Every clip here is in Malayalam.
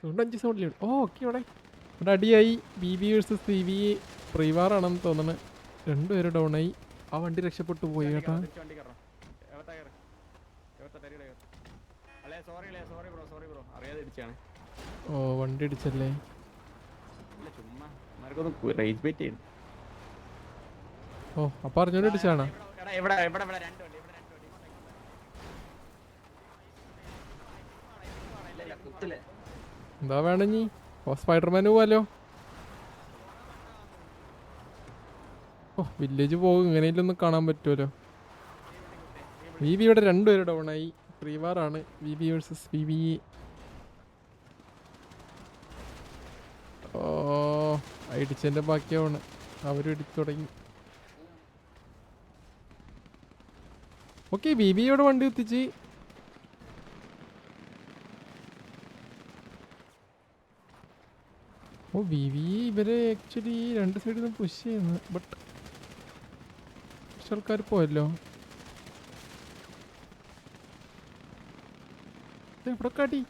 95 സൗണ്ടിൽ ഓ ഓക്കെ ഇവിടെ ഇവിടെ അടിയായി BB വേഴ്സസ് CB പ്രീവാറാണെന്ന് തോന്നുന്നത്. രണ്ടുപേരും ഡൗൺ ആയി. ആ വണ്ടി രക്ഷപ്പെട്ടു പോയി കേട്ടാ. ഓ വണ്ടി ഇടിച്ചല്ലേ. ഓ അപ്പൊ അറിഞ്ഞോണ്ട് ഇടിച്ചാണോ? എന്താ വേണഞ്ഞി സ്പൈഡർമാന് പോവാലോ. ഓ വില്ലേജ് പോകും ഇങ്ങനെയൊന്നും കാണാൻ പറ്റുമല്ലോ. VB ഇവിടെ രണ്ടുപേരും ഡൗൺ ആയി. പ്രീവാറാണ് VB വേഴ്സസ് VB. ഓ ഇടിച്ചതിന്റെ ബാക്കിയാവാണ്. അവരും ഇടിച്ചു തുടങ്ങി. ഓക്കെ VB ഇവിടെ വണ്ടി എത്തിച്ച്. ഓ VB ഇവരെ ആക്ച്വലി രണ്ട് സൈഡിൽ നിന്ന് പുഷ് ചെയ്യുന്നു. ബട്ട് കുറച്ച് ആൾക്കാർ പോയല്ലോ. എവിടെ കാട്ടി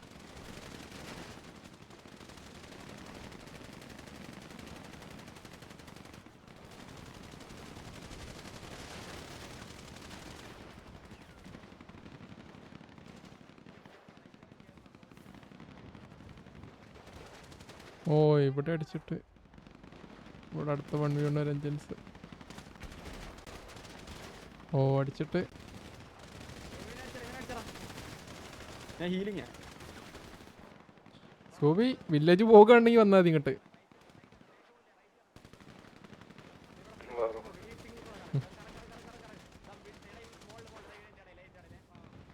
ഓ ഇവിടെ അടിച്ചിട്ട് ഇവിടെ അടുത്ത 1v1 ഒരു എൻജിൻസ്. ഓ അടിച്ചിട്ട് സോബി വില്ലേജ് പോകുകയാണെങ്കിൽ വന്നാൽ മതി ഇങ്ങോട്ട്.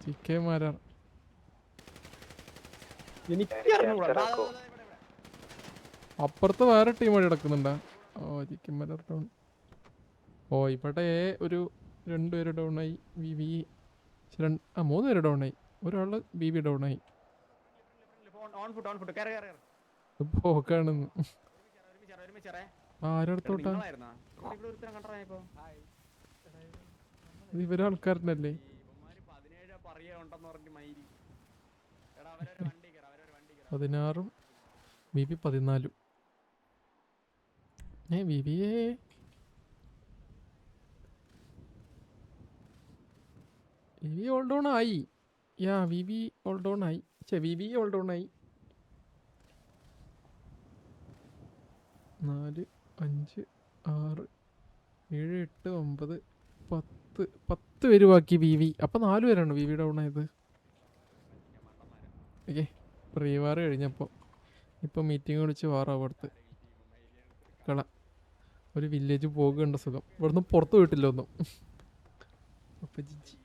ചിക്കന്മാരാ അപ്പുറത്ത് വേറെ ടീം വഴി കിടക്കുന്നുണ്ടാ. ഓ ചിക്കന്മാരാ ഡൗൺ. ഓ ഇവിടെ ഒരു രണ്ടുപേര് ഡൗൺ ആയി. VB 3 പേര് ഡൗൺ ആയി. ഒരാള് BB ഡൗൺ ആയി. പോക്കാണെന്ന് ആരടുത്തോട്ടാ ഇവരാൾക്കാരനല്ലേ. 16 BB 14. VB ഓൾ ഡൗൺ ആയി. VB ഓൾ ഡൗൺ ആയി. VB ഓൾ ഡൗൺ ആയി. 4 5 6 7 8 9 10 പേര് ബാക്കി VB. അപ്പൊ 4 പേരാണ് VB ഡൗൺ ആയത്. ഓക്കെ പ്രീവാറ് കഴിഞ്ഞപ്പോൾ ഇപ്പം മീറ്റിംഗ് വിളിച്ച് വാറാ പുറത്ത് കള. ഒരു വില്ലേജ് പോകുകയുണ്ട് സുഖം. ഇവിടുന്ന് പുറത്ത് പോയിട്ടില്ല ഒന്നും. അപ്പം ജിജി